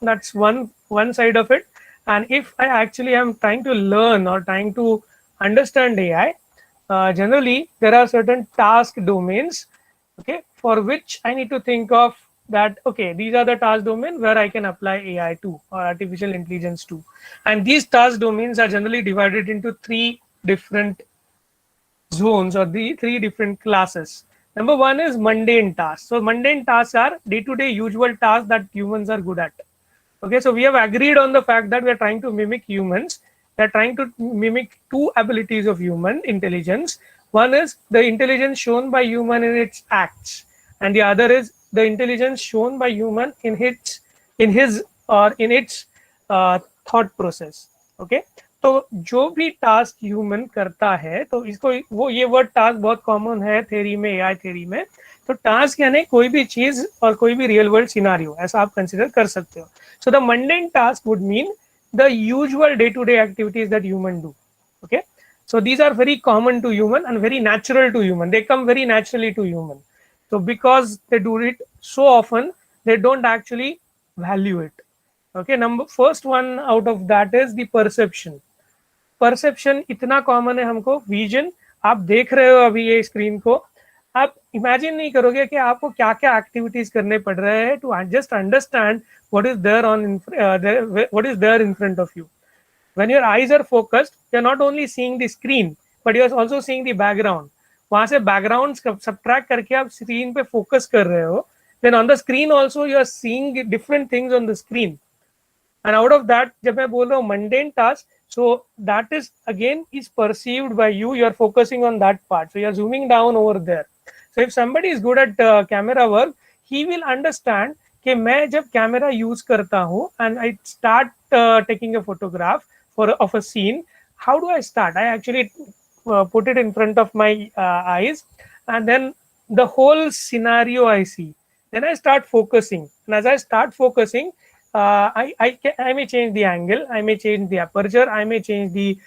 That's one side of it. And if I actually am trying to learn or trying to understand AI, generally there are certain task domains, okay, for which I need to think of that, okay, these are the task domain where I can apply AI to, or artificial intelligence to. And these task domains are generally divided into three different zones, or the three different classes. Number one is mundane tasks. So mundane tasks are day-to-day usual tasks that humans are good at. Okay, so we have agreed on the fact that we are trying to mimic humans. We are trying to mimic two abilities of human intelligence. One is the intelligence shown by human in its acts, and the other is the intelligence shown by human in his or in its thought process. Okay, तो जो भी task human करता है, तो इसको वो ये word task बहुत कॉमन है थ्योरी में, एआई थ्योरी में. तो टास्क यानी कोई भी चीज और कोई भी रियल वर्ल्ड सिनारियो, ऐसा आप कंसिडर कर सकते हो. So the mundane task would mean the usual day-to-day activities that human do. Okay, so these are very common to human and very natural to human. They come very naturally to human. So because they do it so often, they don't actually value it. Okay, first one out of that is the perception. Perception इतना common है हमको. Vision, आप देख रहे हो अभी ये screen को, आप इमेजिन नहीं करोगे कि आपको क्या क्या एक्टिविटीज करने पड़ रहे हैं to just understand what is there what is there in front of you. When your eyes are focused, you're not only seeing the screen, but you're also seeing the background. वहां से backgrounds subtract करके आप screen पे focus कर रहे हो. Then on the screen also you are seeing different things on the screen. And out of that, जब मैं बोल रहा हूँ mundane task, so that is again is perceived by you. You are focusing on that part, so you are zooming down over there. So if somebody is good at camera work, he will understand कि मैं जब camera use करता हूँ and I start taking a photograph of a scene, how do I start? I actually put it in front of my eyes, and then the whole scenario I see. Then I start focusing, and as I start focusing, I may change the angle, I may change the aperture, I may change the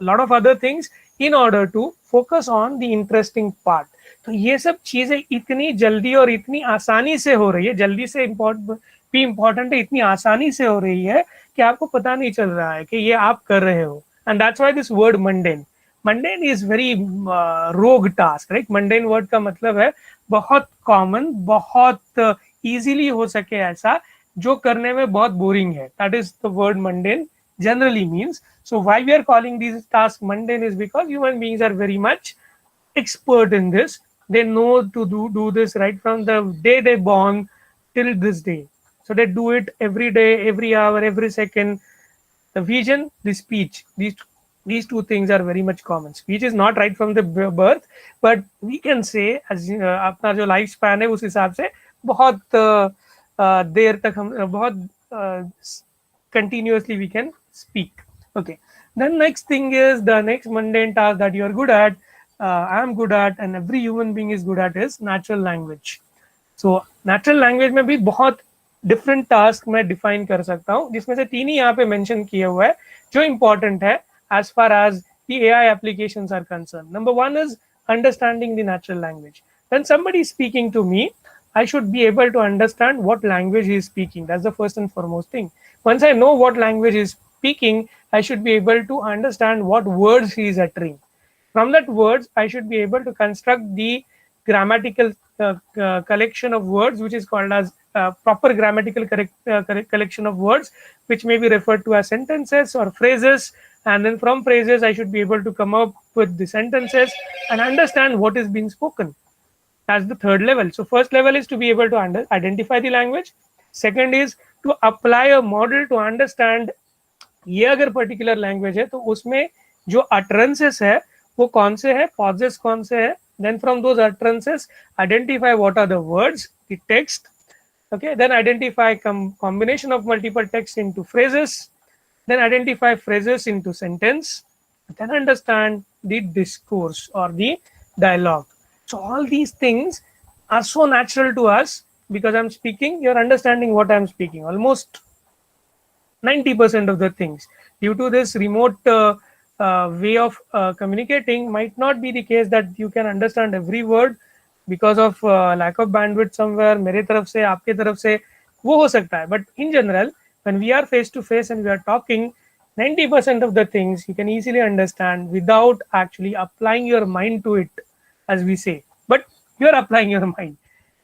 lot of other things in order to focus on the interesting part. तो ये सब चीजें इतनी जल्दी और इतनी आसानी से हो रही है, जल्दी से भी इम्पोर्टेंट है, इतनी आसानी से हो रही है कि आपको पता नहीं चल रहा है कि ये आप कर रहे हो. And that's why this word mundane. Mundane is very रोग टास्क, राइट. मंडेन वर्ड का मतलब है बहुत कॉमन, बहुत इजीली हो सके ऐसा, जो करने में बहुत बोरिंग है. That is the word mundane generally means. So why we are calling these tasks mundane is because human beings are very much expert in this. They know to do this right from the day they born till this day. So they do it every day, every hour, every second. The vision, the speech, these two things are very much common. Speech is not right from the birth, but we can say as अपना जो life span है उस हिसाब से बहुत देर तक हम बहुत continuously we can speak. Okay, then next thing is the next mundane task that you are good at, I am good at, and every human being is good at, is natural language. So natural language में भी बहुत different task मैं define कर सकता हूँ, जिसमें से तीन ही यहाँ पे mention किए हुए हैं जो important है as far as the AI applications are concerned. Number one is understanding the natural language. When somebody is speaking to me, I should be able to understand what language he is speaking. That's the first and foremost thing. Once I know what language he is speaking, I should be able to understand what words he is uttering. From that words, I should be able to construct the grammatical collection of words, which is called as proper grammatical collection of words, which may be referred to as sentences or phrases. And then from phrases, I should be able to come up with the sentences and understand what is being spoken. That's the third level. So first level is to be able to identify the language. Second is to apply a model to understand ये अगर particular language है तो उसमें जो utterances है वो कौन से है, pauses कौन से है. Then from those utterances, identify what are the words, the text. Okay, then identify combination of multiple texts into phrases. Then identify phrases into sentence. Then understand the discourse or the dialogue. So all these things are so natural to us because I'm speaking, you're understanding what I'm speaking. Almost 90% of the things. Due to this remote way of communicating, might not be the case that you can understand every word because of lack of bandwidth somewhere. मेरे तरफ से, आपके तरफ से वो हो सकता है, but in general when we are face to face and we are talking, 90% of the things you can easily understand without actually applying your mind to it, as we say, but you are applying your mind.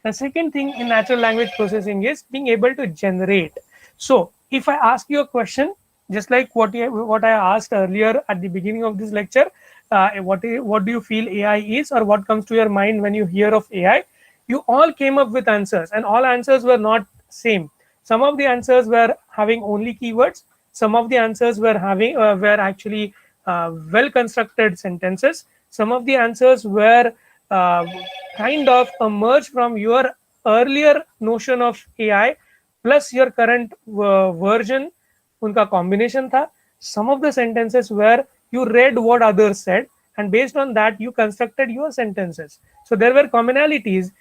The second thing in natural language processing is being able to generate. So if I ask you a question, just like what I asked earlier at the beginning of this lecture, what do you feel AI is, or what comes to your mind when you hear of AI? You all came up with answers, and all answers were not same. Some of the answers were having only keywords. Some of the answers were actually well constructed sentences. Some of the answers were uh, kind of emerged from your earlier notion of AI plus your current version. उनका combination था. Some of the sentences where you read what others said, and based on that you constructed your sentences. So there were commonalities,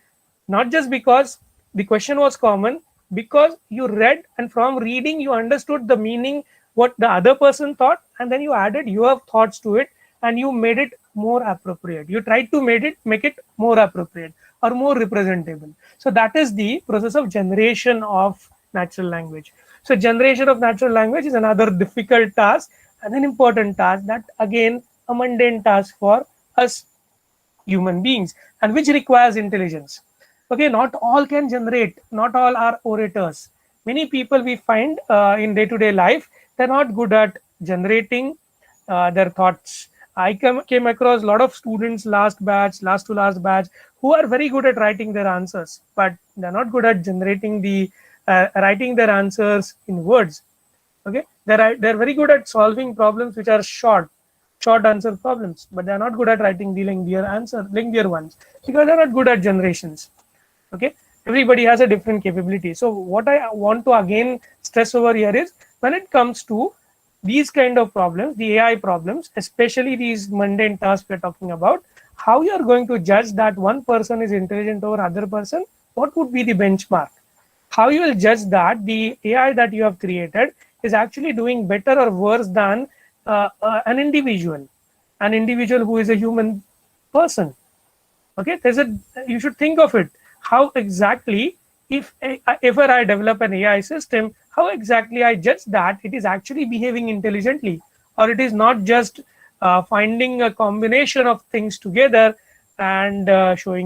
not just because the question was common, because you read, and from reading you understood the meaning, what the other person thought, and then you added your thoughts to it, and you made it more appropriate. You tried to make it more appropriate or more representable. So that is the process of generation of natural language. So generation of natural language is another difficult task and an important task, that again a mundane task for us human beings, and which requires intelligence. Okay, not all can generate, not all are orators. Many people we find in day-to-day life, they're not good at generating their thoughts. Came across a lot of students last to last batch, who are very good at writing their answers, but they're not good at generating the writing their answers in words. Okay, they're very good at solving problems which are short answer problems, but they're not good at writing the lengthier ones, because they're not good at generations. Okay, everybody has a different capability. So what I want to again stress over here is, when it comes to these kind of problems, the AI problems, especially these mundane tasks we're talking about, how you are going to judge that one person is intelligent over other person? What would be the benchmark? How you will judge that the AI that you have created is actually doing better or worse than an individual who is a human person? Okay, there's a you should think of it. How exactly, if I develop an AI system, how exactly I judge that it is actually behaving intelligently, or it is not just finding a combination of things together and showing